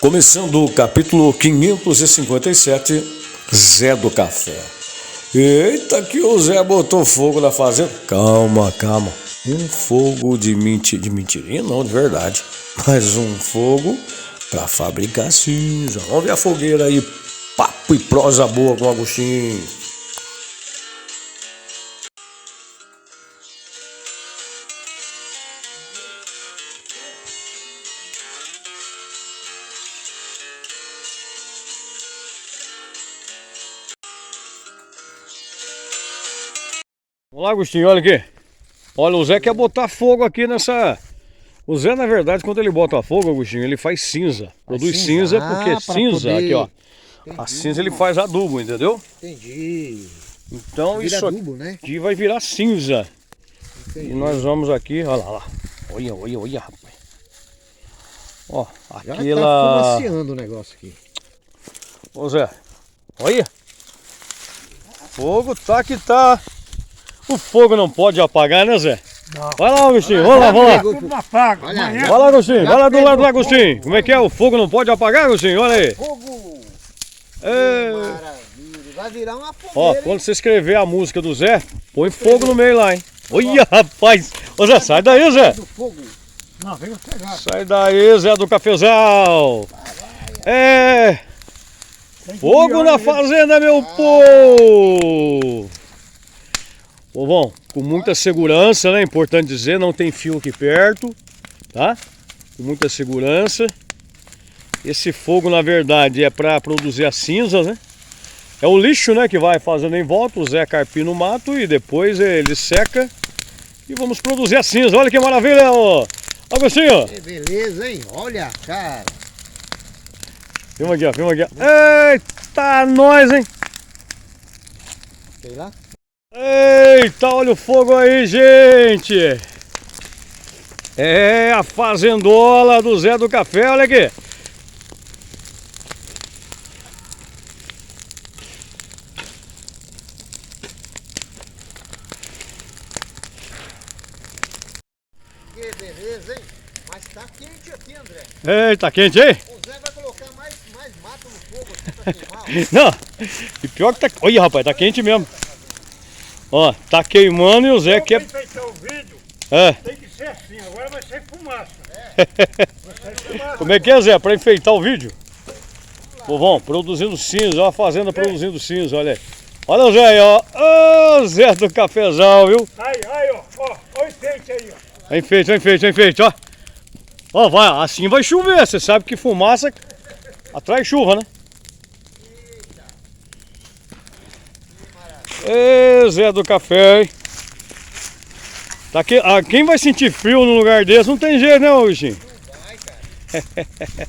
Começando o capítulo 557, Zé do Café. Eita, que o Zé botou fogo na fazenda. Calma, calma. Um fogo de mentirinha, não, de verdade. Mas um fogo pra fabricar cinza. Vamos ver a fogueira aí. Papo e prosa boa com o Agostinho. Vamos lá, Agostinho, olha aqui. Olha, o Zé quer botar fogo aqui nessa... O Zé, na verdade, quando ele bota fogo, Agostinho, ele faz cinza. Produz cinza porque cinza, poder... aqui ó. Entendi. A cinza ele faz adubo, entendeu? Entendi. Então vira isso adubo, né? aqui vai virar cinza. Entendi. E nós vamos aqui, olha lá, olha. Olha, rapaz. Ó, aquela... Já tá fumaciando o negócio aqui. Ô Zé, olha. Fogo tá que tá. O fogo não pode apagar, né, Zé? Não. Vai lá, Agostinho, vamos lá. Vai lá, Agostinho, vai lá do lado do Agostinho. Como é que é? O fogo não pode apagar, Agostinho? Olha aí. Fogo! Maravilha, vai virar uma fogueira. Ó, quando você escrever a música do Zé, põe fogo no meio lá, hein? Olha, rapaz. Ô Zé, sai daí, Zé. Não, vem pegar. Sai daí, Zé do Cafezal. É... Fogo na fazenda, meu povo! Ô, bom, com muita segurança, né? Importante dizer, não tem fio aqui perto, tá? Com muita segurança. Esse fogo, na verdade, é para produzir as cinzas, né? É o lixo, né, que vai fazendo em volta, o Zé carpina o mato e depois ele seca e vamos produzir a cinza. Olha que maravilha, ó! Agostinho! Que beleza, hein? Olha, cara! Filma aqui, ó, filma aqui, ó. Eita, nós, hein? Sei lá. Eita, olha o fogo aí, gente! É a fazendola do Zé do Café, olha aqui! Que beleza, hein? Mas tá quente aqui, André. Ei, tá quente aí? O Zé vai colocar mais mato no fogo aqui pra queimar. Não, e pior que tá... Olha, rapaz, tá quente mesmo. Ó, tá queimando e o Zé quer... Pra enfeitar o vídeo, tem que ser assim, agora vai ser fumaça. Como é que é, Zé? Pra enfeitar o vídeo? Povão, produzindo cinza, ó a fazenda produzindo cinza, olha aí. Olha o Zé aí, ó. Ô, Zé do Cafezal, viu? Aí, ó o enfeite aí, ó. Enfeite, ó. Ó, vai, assim vai chover, você sabe que fumaça atrai chuva, né? Ê, Zé do Café, hein? Tá aqui, quem vai sentir frio num lugar desse não tem jeito, né, Agostinho? Não vai, cara.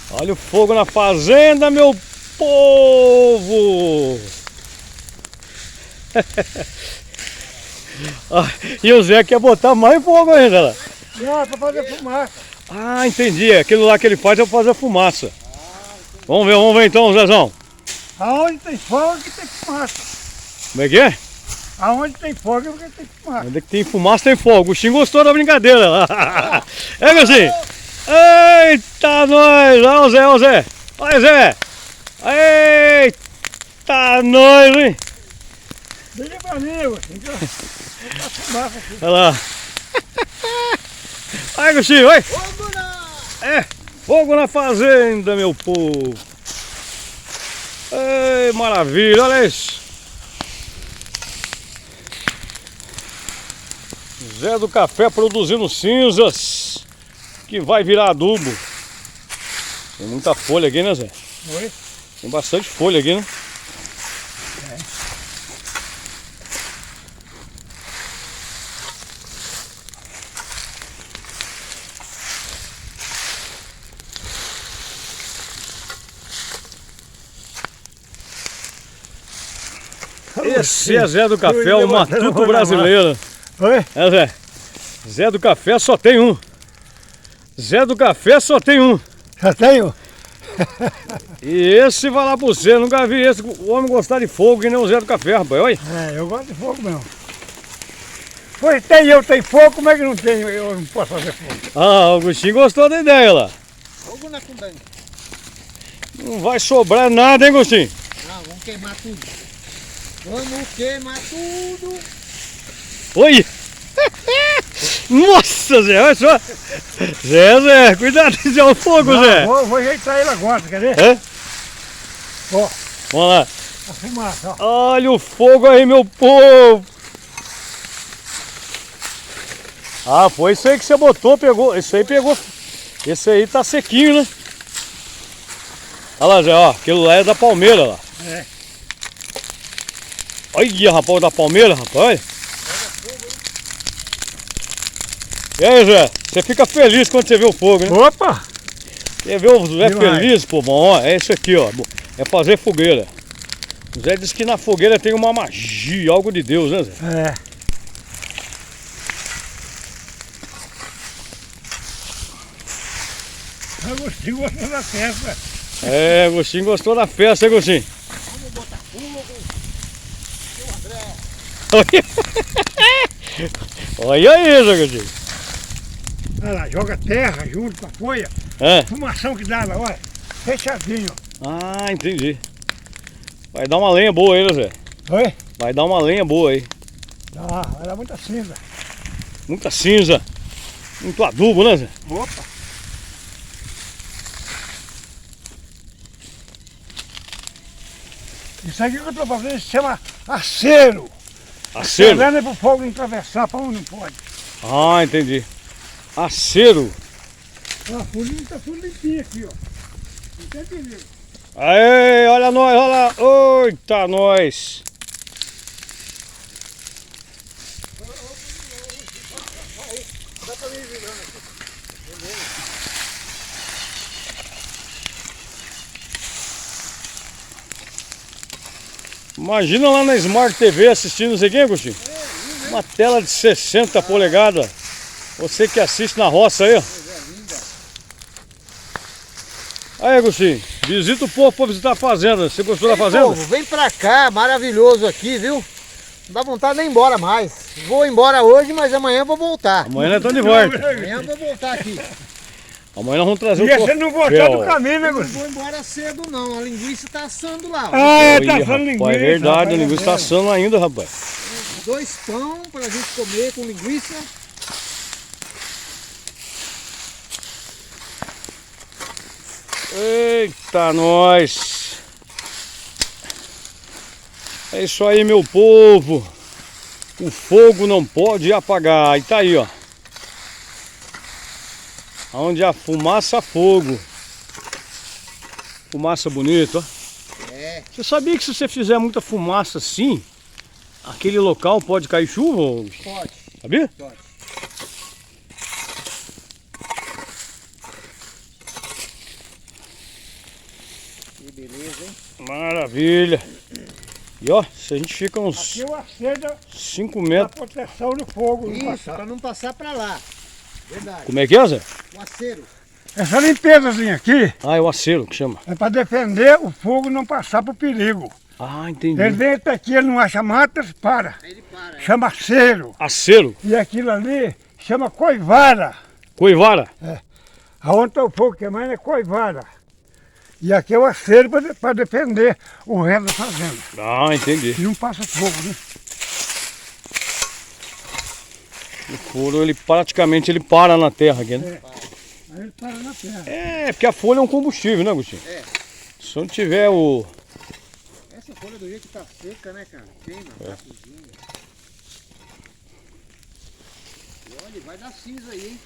Olha o fogo na fazenda, meu povo! E o Zé quer botar mais fogo ainda lá. Não, é pra fazer fumaça. Ah, entendi. Aquilo lá que ele faz é pra fazer fumaça. Vamos ver então, Zezão. Aonde tem fogo que tem fumaça. Como é que é? Aonde tem fogo que tem fumaça. Onde é que tem fumaça tem fogo. O Agostinho gostou da brincadeira. É, Agostinho? Eita, nós! Olha o Zé! Olha, Zé! Eita, nós, hein? Liga pra mim, Agostinho. Fumaça aqui. Olha lá. Aí, Agostinho, vai! Fogo na... Fogo na fazenda, meu povo! Ei, maravilha, olha isso! Zé do Café produzindo cinzas que vai virar adubo. Tem muita folha aqui, né, Zé? Oi? Tem bastante folha aqui, né? Esse é Zé do Café, o matuto brasileiro. Oi? É, Zé. Zé do Café só tem um. Zé do Café só tem um. Já tenho? E esse vai lá pra você, nunca vi esse o homem gostar de fogo que nem o Zé do Café, rapaz, olha. É, eu gosto de fogo mesmo. Pois tem eu, tem fogo, como é que não tem? Eu não posso fazer fogo. Ah, o Agostinho gostou da ideia lá. Fogo na cundanga. Não vai sobrar nada, hein, Agostinho? Não, vamos queimar tudo. Vamos queimar tudo. Oi! Nossa, Zé, olha só! Zé, cuidado de o fogo, Não, Zé! vou ajeitar ele agora, quer ver? É? Ó, Vamos lá. a fumaça, ó. Olha o fogo aí, meu povo! Ah, foi isso aí que você botou, pegou. Esse aí pegou. Esse aí tá sequinho, né? Olha lá, Zé, ó. Aquilo lá é da palmeira lá. É. Olha, rapaz, da palmeira, rapaz. E aí, Zé? Você fica feliz quando você vê o fogo, né? Opa! Você vê o Zé Demais. feliz, pô, bom, ó, é isso aqui, ó. É fazer fogueira. O Zé disse que na fogueira tem uma magia, algo de Deus, né, Zé? É. Agostinho gostou da festa. É, Agostinho gostou da festa, hein, Agostinho? Vamos botar fogo. Seu André. Olha aí, Zé Agostinho. Olha lá, joga terra junto com a folha. É. Fumação que dá lá, olha. Fechadinho. Ah, entendi. Vai dar uma lenha boa aí, né, Zé? Oi? Vai dar uma lenha boa aí. Ah, vai dar muita cinza. Muita cinza. Muito adubo, né, Zé? Opa! Isso aqui que eu tô fazendo se chama acero. Acero. Esperando é pro fogo não atravessar pra onde não pode. Ah, entendi. Acero. Ó, a folhinha tá tudo limpinha aqui, ó. Não tem perigo. Aê, olha nós, olha lá. Eita, nós. Imagina lá na Smart TV assistindo isso aqui, Agostinho. Uma tela de 60 polegadas. Você que assiste na roça aí, ó. Aí, Agostinho, visita o povo pra visitar a fazenda. Você gostou da fazenda? Povo, vem pra cá, maravilhoso aqui, viu? Não dá vontade de ir embora mais. Vou embora hoje, mas amanhã eu vou voltar. Amanhã nós estamos de volta. Amanhã eu vou voltar aqui. Amanhã nós vamos trazer E o você não gostou do caminho, né, Eu não Agostinho? vou embora cedo não, a linguiça tá assando lá. ó. Ah, é, tá Olha, assando linguiça. rapaz, é verdade, rapaz, a linguiça tá assando ainda, rapaz. 2 pão pra gente comer com linguiça. Eita, nós! É isso aí, meu povo! O fogo não pode apagar. E tá aí, ó. Onde há fumaça, fogo. Fumaça bonita, ó. É. Você sabia que se você fizer muita fumaça assim, aquele local pode cair chuva? Pode. Sabia? Pode. Que beleza, hein? Maravilha! E ó, se a gente fica uns Aqui eu acendo 5 a metros. proteção do fogo. não Isso, passar. pra não passar pra lá. Verdade. Como é que é, Zé? O acero. Essa limpezazinha aqui Ah, é o acero que chama. é para defender o fogo não passar pro perigo. Ah, entendi. Ele vem até aqui, ele não acha matas, para. Aí ele para. Chama acero. Acero, E aquilo ali chama coivara. coivara. Aonde está o fogo queimando é coivara. E aqui é o acero para defender o resto da fazenda. Ah, entendi. E não passa fogo, né? O furo, ele praticamente ele para na terra aqui, né? Aí ele para na terra. É, porque a folha é um combustível, né, Agostinho? É. Se não tiver o... Essa folha do jeito que tá seca, né, cara? Queima, rapidinho. E olha, vai dar cinza aí, hein?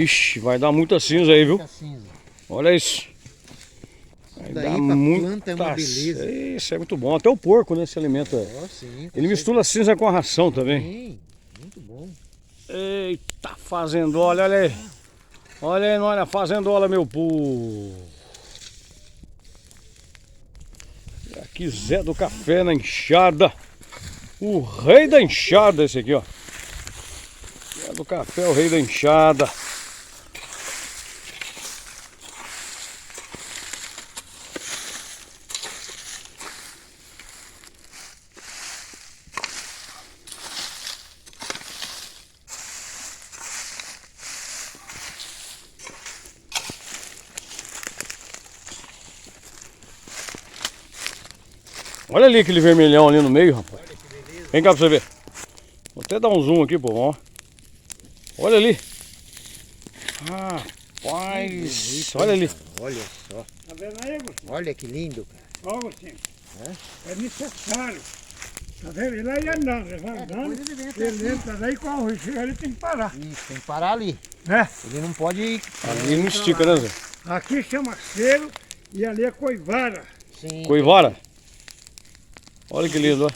Ixi, vai dar muita cinza aí, viu? Fica cinza. Olha isso. Vai daí dar pra planta é uma beleza. Isso é muito bom. Até o porco, né, se alimenta. Ó, sim. Ele mistura cinza com a ração também. Sim, muito bom. Eita, fazendola, olha aí. Olha aí, olha a fazendola, meu povo. E aqui Zé do Café na enxada. O rei da enxada esse aqui, ó. Zé do Café, o rei da enxada. Olha ali aquele vermelhão ali no meio, rapaz. Vem cá pra você ver. Vou até dar um zoom aqui, pô. Ó. Olha ali. Rapaz. Olha ali. Olha só. Tá vendo aí, Agostinho? Olha que lindo, cara. Ó, Agostinho. É necessário. Tá vendo? Ele aí andando, ele vai andando. Ele entra daí com o risco, ele tem que parar. Isso, tem que parar ali. Né? Ele não pode ir. Ali não estica, né, Zé? Aqui chama selo e ali é coivara. Sim. Coivara. Olha que lindo, ó.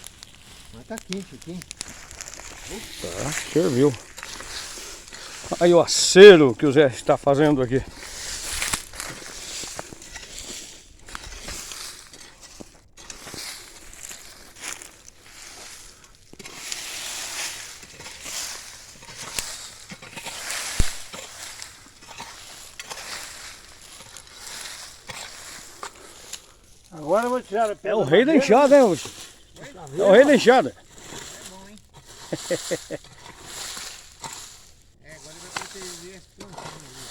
Mas tá quente aqui. Tá, serviu. Aí o acero que o Zé está fazendo aqui. Agora eu vou tirar a É pedra. o rei da enxada, né, Augusto? É o rei da enxada. Agora ele vai proteger esse plantinho ali.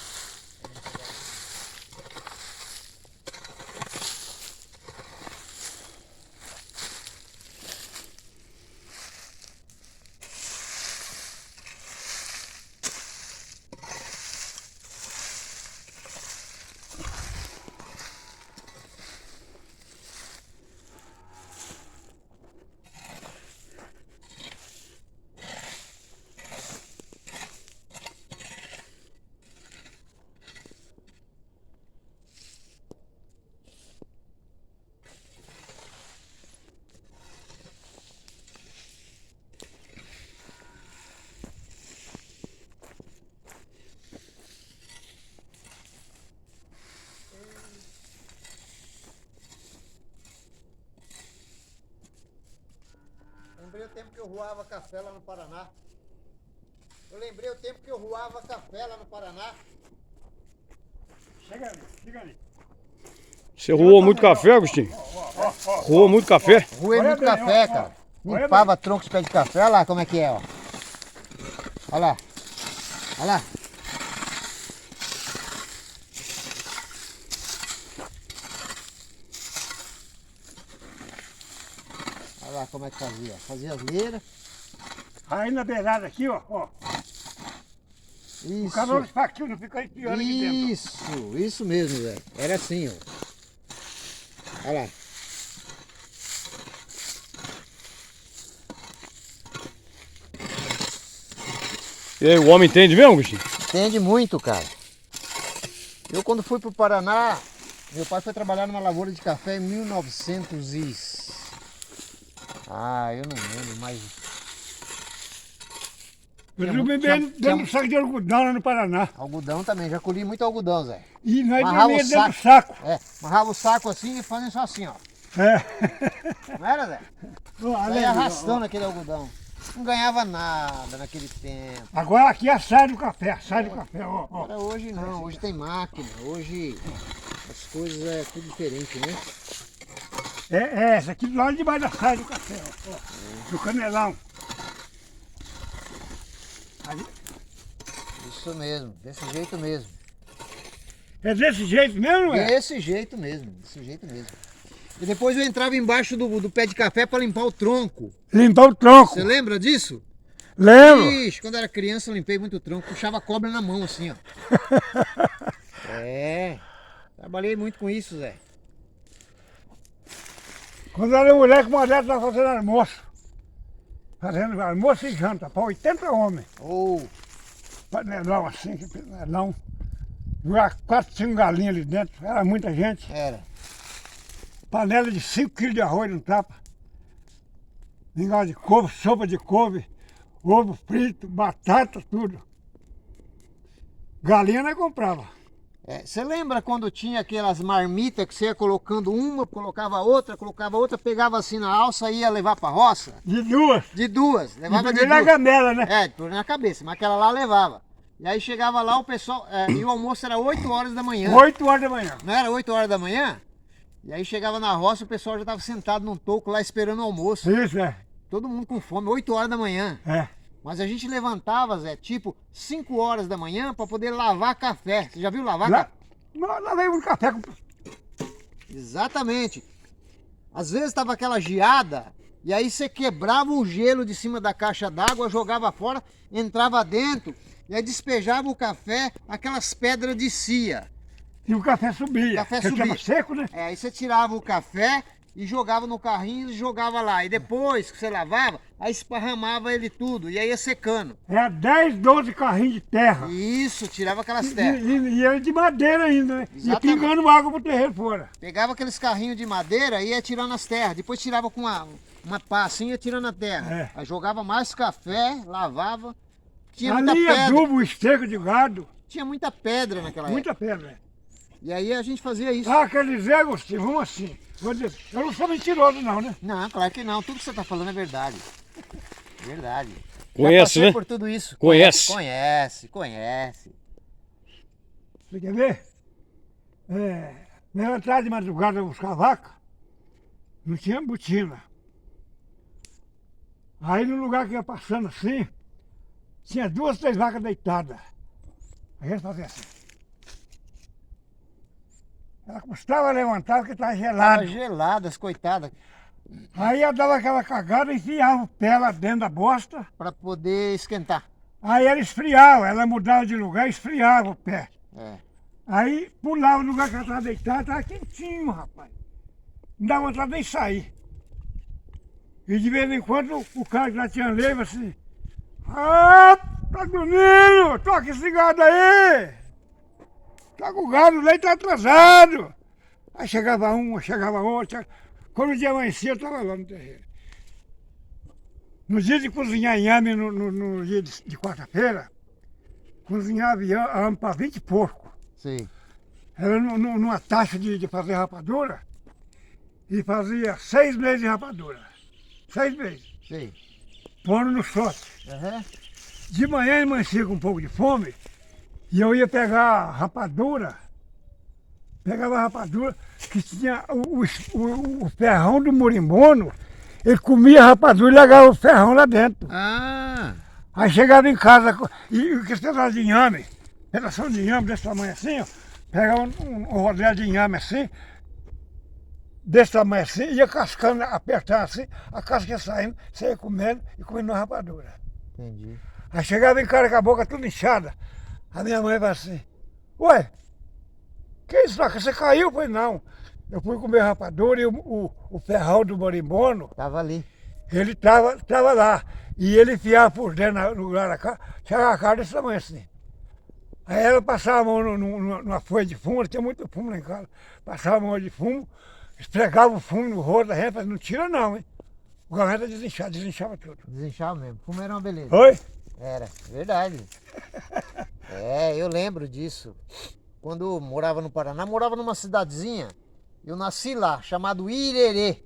Lembrei o tempo que eu ruava café lá no Paraná. Chega ali, chega ali. Você ruou muito café, Agostinho? Ruou muito café? Ruei Olha muito bem, café, ó, cara. olha Limpava troncos de pé de café. Olha lá como é que é, ó. Olha lá. Olha lá. Olha lá como é que fazia. Fazia as leiras. Aí na beirada aqui, ó. O Isso. calor de faquinho não fica enfiando aqui dentro. Isso mesmo, Zé. Era assim, ó. Olha lá. E aí, o homem entende mesmo, Agostinho? Entende muito, cara. Eu quando fui pro Paraná, meu pai foi trabalhar numa lavoura de café em 1900 e... Ah, eu não lembro, mas... Eu Tinha fui muito- bebendo tinha- dentro do saco de algodão lá no Paraná. Algodão também, já colhi muito algodão, Zé. E nós Amarrava bebíamos o dentro do saco. É, amarrava o saco assim e fazia só assim, ó. É. Não era, Zé? Ó, Saía ali, ó. arrastando aquele algodão. Não ganhava nada naquele tempo. Agora aqui é sai do café, ó. Agora hoje não, hoje tem máquina, hoje as coisas é tudo diferente, né? É essa aqui lá debaixo da saia do café, ó. Do canelão. Ali. Isso mesmo, desse jeito mesmo. É desse jeito mesmo, não é? Desse jeito mesmo, desse jeito mesmo. E depois eu entrava embaixo do pé de café para limpar o tronco. Limpar o tronco. Você lembra disso? Lembro. Ixi, quando eu era criança eu limpei muito o tronco, puxava a cobra na mão assim, ó. É, trabalhei muito com isso, Zé. Quando eu era moleque, o moleque estava fazendo almoço. Fazendo almoço e janta para 80 homens. Ou, Panelão assim, que panelão. Jogar 4, 5 galinhas ali dentro. Era muita gente. era. Panela de 5 quilos de arroz no tapa. Mingau de couve, sopa de couve, ovo frito, batata, tudo. Galinha nós comprava. Você lembra quando tinha aquelas marmitas que você ia colocando uma, colocava outra, pegava assim na alça e ia levar pra roça? De duas. De duas, levava E de na duas. gamela, né? É, tudo na cabeça, mas aquela lá levava. E aí chegava lá o pessoal, e o almoço era 8 horas da manhã. 8 horas da manhã. Não era 8 horas da manhã? E aí chegava na roça, o pessoal já estava sentado num toco lá esperando o almoço. Isso, é. Todo mundo com fome, 8 horas da manhã. É. Mas a gente levantava, Zé, tipo 5 horas da manhã para poder lavar café. Você já viu lavar Lá, café? lá veio um café com... Exatamente. Às vezes tava aquela geada, e aí você quebrava o gelo de cima da caixa d'água, jogava fora, entrava dentro, e aí despejava o café, aquelas pedras descia. E o café subia. O café porque subia. tava seco, né? Aí você tirava o café e jogava no carrinho e jogava lá. E depois que você lavava, aí esparramava ele tudo, e aí ia secando. Era 10, 12 carrinhos de terra. Isso, tirava aquelas E, terras. e era de madeira ainda, né? E Exatamente. pingando água pro terreiro fora. Pegava aqueles carrinhos de madeira e ia tirando as terras. Depois tirava com uma pá assim e ia tirando a terra. É. Aí jogava mais café, lavava. Tinha Ali muita pedra. adubo, esterco de gado, Tinha muita pedra naquela época. muita pedra. E aí a gente fazia isso. Ah, quer dizer, Agostinho, vamos assim. Vou dizer, eu não sou mentiroso não, né? Não, claro que não. Tudo que você tá falando é verdade. Verdade. Já Conhece, passei né? por tudo isso. Conhece. Conhece. Você quer ver? Na entrada de madrugada buscar vaca, não tinha botina. Aí no lugar que ia passando assim, tinha 2, 3 vacas deitadas. Aí eles faziam assim. Ela custava a levantar porque estava Tava gelado. geladas, coitadas, Aí ela dava aquela cagada e enfiava o pé lá dentro da bosta. para poder esquentar. Aí ela esfriava, ela mudava de lugar e esfriava o pé. É. Aí pulava no lugar que ela estava deitada, estava quentinho, rapaz. Não dava vontade nem sair. E de vez em quando o cara que lá tinha leva assim, ah, tá dormindo, toca esse gado aí. Tá com o gado, o leite tá atrasado. Aí chegava uma, chegava outra. Quando o dia amanhecia, eu estava lá no terreiro. No dia de cozinhar inhame, no dia de quarta-feira, cozinhava inhame para 20 porcos. Sim. Era numa taxa de fazer rapadura e fazia 6 meses de rapadura. 6 meses. Sim. Pondo no sorte. Aham. De manhã eu amanhecia com um pouco de fome e eu ia pegar a rapadura. Pegava a rapadura, que tinha o ferrão do morimbono, ele comia a rapadura e largava o ferrão lá dentro. Ah, Aí chegava em casa e aquele pedaço de inhame, pedação de inhame desse tamanho assim, ó, pegava um rodela de inhame assim, desse tamanho assim, ia cascando, apertando assim, a casca ia saindo, você ia comendo e comendo uma rapadura. entendi. Aí chegava em casa com a boca toda inchada, a minha mãe falava assim, ué, que isso, Laca? Você caiu? Eu falei, não. Eu fui comer rapadura e o ferrão do marimbono, Tava ali. ele tava lá. E ele enfiava por dentro no lugar da cara, chegava a cara desse tamanho assim. Aí ela passava a mão numa folha de fumo, tinha muito fumo lá em casa. Passava a mão de fumo, esfregava o fumo no rosto da gente, falava, não tira não, hein. O gaveta desinchava tudo. Desinchava mesmo. Fumo era uma beleza. Oi? Era, verdade. É, eu lembro disso. Quando eu morava no Paraná, morava numa cidadezinha. Eu nasci lá, chamado Irerê.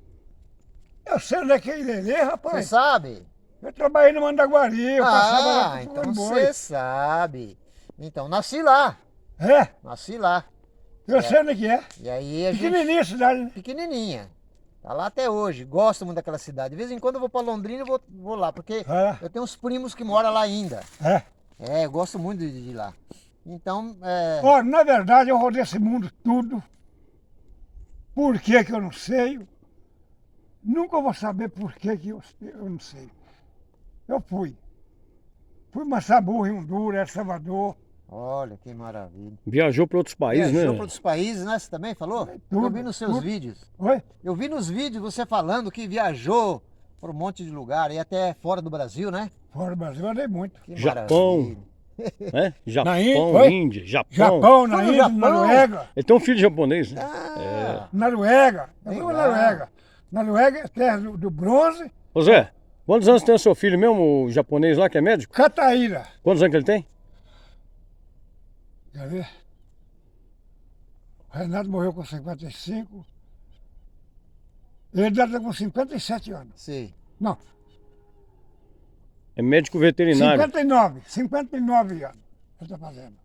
Eu sei onde é que é Ilelê, Você rapaz. sabe? Eu trabalhei no Mandaguari, eu passava lá Ah, pro então Boi. você sabe. Então, nasci lá. É, Nasci lá. eu sei onde é que é. E aí a gente... Pequenininha a cidade, né? Pequenininha. Tá lá até hoje. Gosto muito daquela cidade. De vez em quando eu vou pra Londrina e vou lá. Porque É. eu tenho uns primos que moram lá ainda. É. É, eu gosto muito de ir lá. Então, Ó, na verdade, eu rodei esse mundo tudo. Por que que eu não sei? Nunca vou saber por que que eu não sei. Eu fui. Fui Massaburro, em Honduras, El Salvador. olha que maravilha. Viajou para outros países, Viajou né? para outros países, né? Você também falou? Tudo, Eu vi nos seus tudo. vídeos. Oi? Eu vi nos vídeos você falando que viajou para um monte de lugar e até fora do Brasil, né? Fora do Brasil, eu andei muito. Que Japão. maravilha. Né? Japão, Na Índia, oi? Índia, Japão. Japão, na Foi no Índia, Japão? na Noruega. Ele tem um filho japonês, né? Ah, Noruega. Eu fui Legal. na Noruega. Na Noruega é terra do bronze. Ô Zé, quantos anos tem o seu filho mesmo, o japonês lá, que é médico? Cataíra. Quantos anos que ele tem? Quer ver? O Renato morreu com 55. Ele deve estar com 57 anos. sei. Não, É médico veterinário. 59 anos ele está fazendo.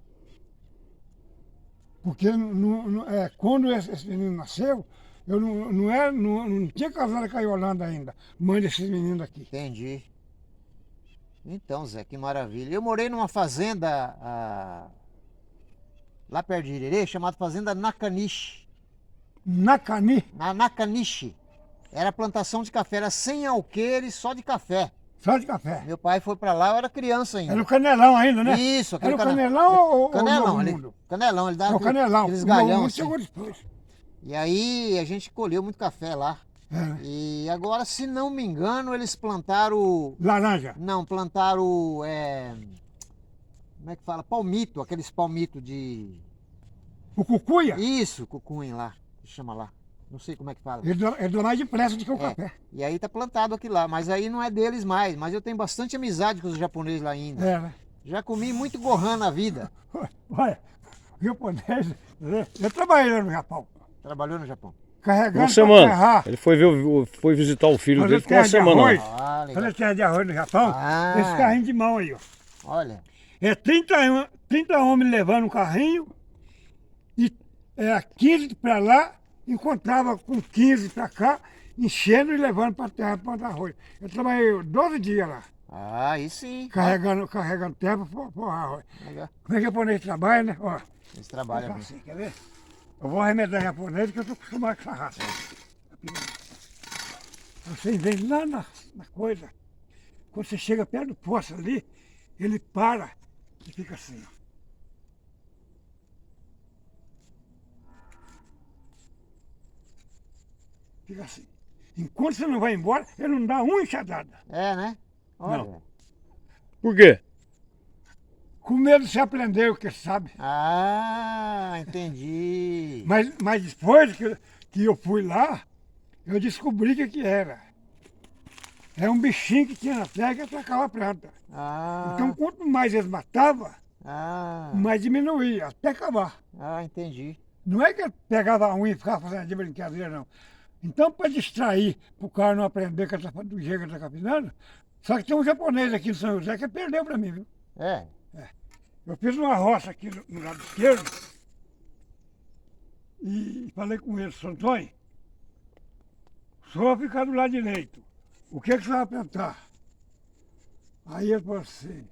Porque quando esse menino nasceu, eu não tinha casado com a Yolanda ainda, mãe desses meninos aqui. Entendi. Então, Zé, que maravilha. Eu morei numa fazenda lá perto de Irerê, chamada Fazenda Nakanishi. Nakani, Nakanishi. Era plantação de café, era sem alqueire, só de café. Só de café. Meu pai foi pra lá, eu era criança ainda. Era o canelão ainda, né? Isso, Era aquele o canelão ou o canelão, Novo ele, Mundo? canelão, ele dava É o canelão. aqueles O Novo galhão Mundo assim. chegou depois. E aí a gente colheu muito café lá. É, né? E agora, se não me engano, eles plantaram... Laranja. Não, plantaram... como é que fala? Palmito, aqueles palmito de... O cucuia, Isso, cucunha lá, que chama lá. Não sei como é que fala. ele dá mais depressa do que o É, café. e aí tá plantado aqui lá, mas aí não é deles mais. Mas eu tenho bastante amizade com os japoneses lá ainda. É, né? Já comi muito gohan na vida. Olha, o japonês, né? Eu trabalhei lá no Japão, Trabalhou no Japão. carregando Uma pra semana. terrar, Ele foi visitar o filho Fazer dele, ficou uma terra de semana arroz. lá. Ah, legal. fazer terra de arroz no Japão, Ah. esse carrinho de mão aí, ó. Olha, É 30 homens levando um carrinho e era 15 para lá, encontrava com 15 para cá, enchendo e levando para terra para plantar arroz. Eu trabalhei 12 dias lá, aí sim. carregando terra para arroz. Legal. Como é que japonês trabalha, né? Ó, Eles trabalham assim, mesmo. quer ver? Eu vou arremedar japonês porque eu estou acostumado com essa raça. Você vem lá na coisa, quando você chega perto do poço ali, ele para e fica assim, ó. Fica assim. Enquanto você não vai embora, ele não dá uma enxadada. É, né? Olha. Não. Por quê? Com medo você aprendeu o que sabe. Ah, entendi. Mas depois que eu fui lá, eu descobri o que era. É um bichinho que tinha na terra que atacava a planta. Ah, Então, quanto mais eles matavam, mais diminuía, até acabar. entendi. Não é que eu pegava a unha e ficava fazendo de brincadeira, não. Então, para distrair, para o cara não aprender que tá, do jeito que ele está capinando, só que tem um japonês aqui em São José que perdeu para mim, viu? É. Eu fiz uma roça aqui no lado esquerdo e falei com ele, São Antônio, o senhor vai ficar do lado direito. O que você vai plantar? Aí ele falou assim,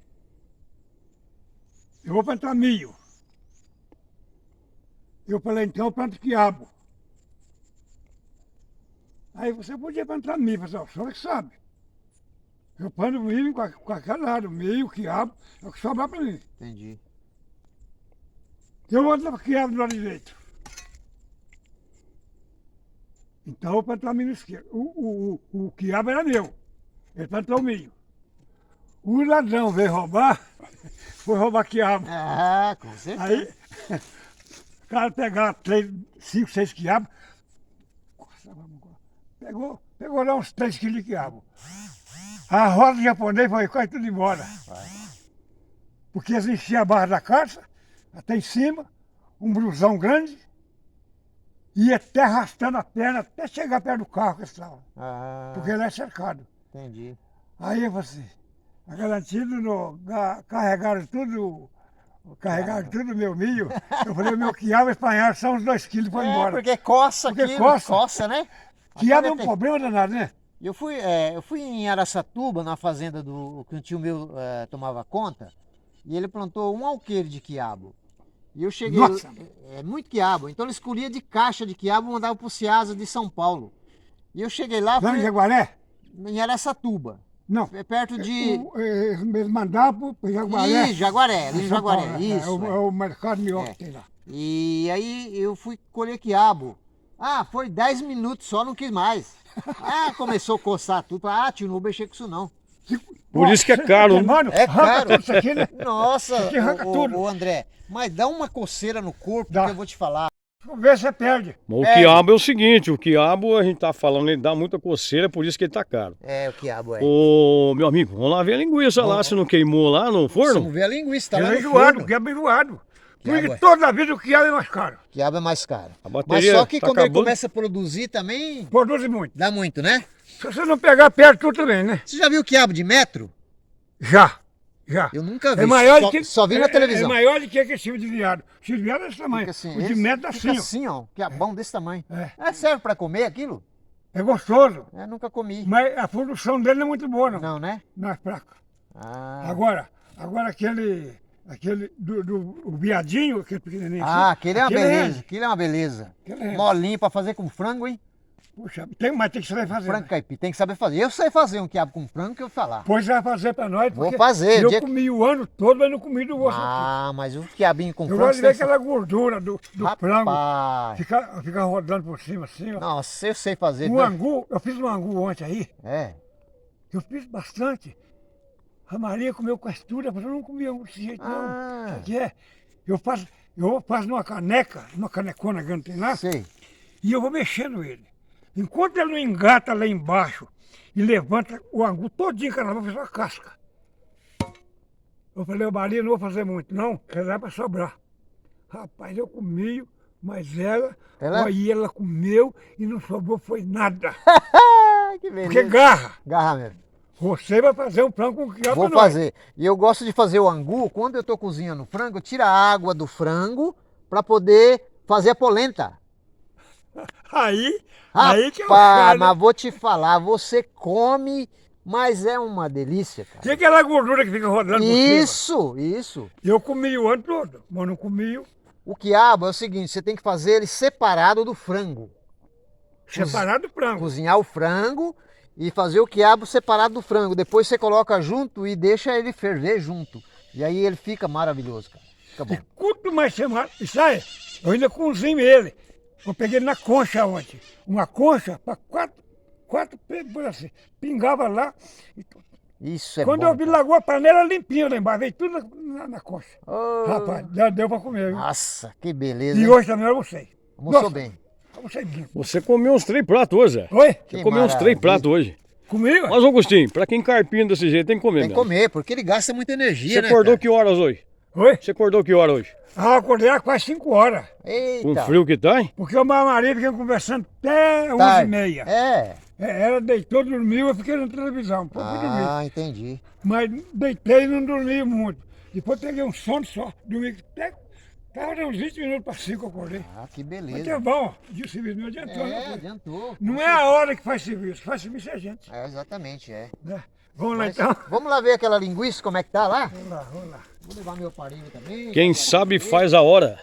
eu vou plantar milho. Eu falei, então eu planto quiabo. Aí você podia plantar milho, pessoal, o senhor que sabe. Eu planto milho com qualquer lado, milho, quiabo, é o que sobrar para mim. Entendi. Eu vou plantar quiabo do lado direito. Então eu vou plantar milho esquerdo. O quiabo era meu. Ele plantou o milho. O ladrão veio roubar, foi roubar quiabo. Ah, com certeza. Aí, o cara pegava 5, 6 quiabos, pegou lá uns 3 quilos de quiabo. A roda do japonês foi quase tudo embora. Porque eles enchiam a barra da caça, até em cima, um brusão grande, ia até arrastando a perna até chegar perto do carro que estava. Porque ele é cercado. Entendi. Aí você, a garantido, carregaram tudo meu milho. Eu falei, meu quiabo espanhol são uns 2 quilos para embora. Porque coça Porque aqui, coça. né? Quiabo é um problema danado, né? Eu fui em Araçatuba, na fazenda que um tio meu tomava conta, e ele plantou um alqueire de quiabo. E eu cheguei, Nossa. Muito quiabo, então ele escolhia de caixa de quiabo e mandava pro Ceasa de São Paulo. E eu cheguei lá, Lá em Jaguaré? em Araçatuba, Não. é perto de... Eles mandavam para Jaguaré. Ih, Jaguaré, ali em São Jaguaré, Paulo, isso. É o mercado melhor É. que tem lá. E aí eu fui colher quiabo. Foi 10 minutos só, não quis mais. Começou a coçar tudo. Tio, não vou mexer com isso não. Por isso que é caro, né? Mano, É arranca caro. tudo isso aqui, né? Nossa, Aqui arranca tudo. ô André, mas dá uma coceira no corpo, Dá. que eu vou te falar. Vamos ver se você perde. Mas o quiabo é o seguinte, o quiabo a gente tá falando, ele dá muita coceira, por isso que ele tá caro. O quiabo Ô, meu amigo, vamos lá ver a linguiça lá, se não queimou lá no forno. Vamos ver a linguiça, tá Ele lá é no enjoado, o forno. quiabo é enjoado. Quiabo Porque é. toda a vida o quiabo é mais caro. Quiabo é mais caro. A Mas bateria só que tá quando ele acabando. começa a produzir também, Produz muito. dá muito, né? Se você não pegar perto, tudo também, né? Você já viu quiabo de metro? Já. Eu nunca vi, É maior só, que, só vi na televisão. É maior do que aquele chifre de viado. O chifre de viado é desse tamanho. Fica assim, o de metro é fica assim, ó. assim, ó, quiabão desse tamanho. É. Serve pra comer aquilo? É gostoso. Nunca comi. Mas a produção dele não é muito boa, não. Não, né? Não é fraca. Ah, Agora aquele do viadinho, aquele pequenininho assim, aquele é uma beleza. Aquele é uma beleza. Aquele é. Molinho pra fazer com frango, hein? Puxa, mas tem que saber fazer. Frango Né? caipira, tem que saber fazer. Eu sei fazer um quiabo com frango que eu falar. Pois vai fazer pra nós. Vou porque fazer, Eu dia- comi o ano todo, mas não comi do osso aqui. Ah, mas o quiabinho com Eu frango... gosto de ver você tem aquela gordura do frango. Rapaz, Fica rodando por cima assim, ó. nossa, eu sei fazer. Um viu? angu, eu fiz um angu ontem aí. É. Eu fiz bastante. A Maria comeu questura, mas eu não comia angu desse jeito, não. Ah. Sabe o que é? Eu faço numa caneca, numa canecona que não tem lá, Sei. e eu vou mexendo ele. Enquanto ele não engata lá embaixo e levanta o angu todinho, cara, vai fazer uma casca. Eu falei, ô Maria, não vou fazer muito, não, que dá pra sobrar. Rapaz, eu comi, mas ela aí ela comeu e não sobrou foi nada. Que beleza. Porque garra. Garra mesmo. Você vai fazer um frango com quiabo Vou pra nós. fazer. E eu gosto de fazer o angu, quando eu tô cozinhando o frango, eu tiro a água do frango pra poder fazer a polenta. Aí que é o Rapaz, cara. mas vou te falar, você come, mas é uma delícia, cara. Tem aquela gordura que fica rodando por cima. Isso. Eu comi o ano todo, mas não comi O quiabo é o seguinte, você tem que fazer ele separado do frango. separado do frango. Cozinhar o frango e fazer o quiabo separado do frango. Depois você coloca junto e deixa ele ferver junto. E aí ele fica maravilhoso, cara. Fica bom. E quanto mais você mata, e sai, eu ainda cozinho ele. Eu peguei ele na concha ontem. Uma concha para quatro por assim. Pingava lá. Isso é Quando bom. eu vi, largou a panela limpinha lá embaixo, veio tudo na concha. Ô, Rapaz, já deu para comer. Viu? nossa, que beleza. E hein? hoje também eu almocei. Almoçou Nossa, bem. Almocei bem. Você comeu uns 3 pratos hoje, Zé. Oi? Você comeu uns 3 pratos hoje. Comigo? Mas, Augustinho, pra quem carpina desse jeito, tem que comer Tem que mesmo. comer, porque ele gasta muita energia, Você né, acordou cara? que horas hoje? Oi? Você acordou que hora hoje? Ah, eu acordei há quase 5 horas. Com Eita. frio que tá, hein? Porque o Maria fica conversando até Tarde. 11h30. É. Ela deitou, dormiu, eu fiquei na televisão. Pô, fui dormir. Ah, entendi. Mas deitei e não dormi muito. Depois peguei um sono só. Dormi até. Tava uns 20 minutos para 5 eu acordei. Ah, que Mas que beleza. é bom. E o serviço não adiantou, É, né? adiantou. Não é a hora que faz serviço é a gente. É, exatamente, é. Né? Vamos lá Mas então. vamos lá ver aquela linguiça, como é que tá lá? Vamos lá. Vou levar meu aparelho também. Quem sabe faz a hora.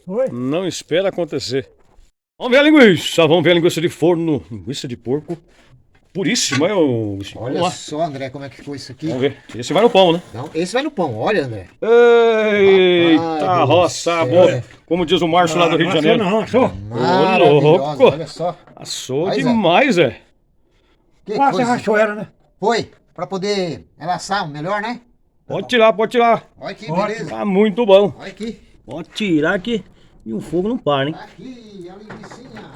Oi? Não espera acontecer. Vamos ver a linguiça. Vamos ver a linguiça de forno. Linguiça de porco. Puríssima, hein, Augustinho? Olha Vamos lá. só, André, como é que ficou isso aqui. Vamos ver. Esse vai no pão, né? Não, esse vai no pão, olha, André. Eita, Rapaz do roça céu. boa. Como diz o Márcio lá do Rio de Janeiro. Não, só. Maravilhosa, louco. olha só. Assou Mas é. demais, é. Que Nossa, coisa. rachou ela, né? Foi, pra poder ela assar melhor, né? Pode tirar, pode tirar. Olha que Ótimo. beleza. Tá muito bom. Olha aqui. Pode tirar que e o fogo não para, hein? Aqui, a linguicinha.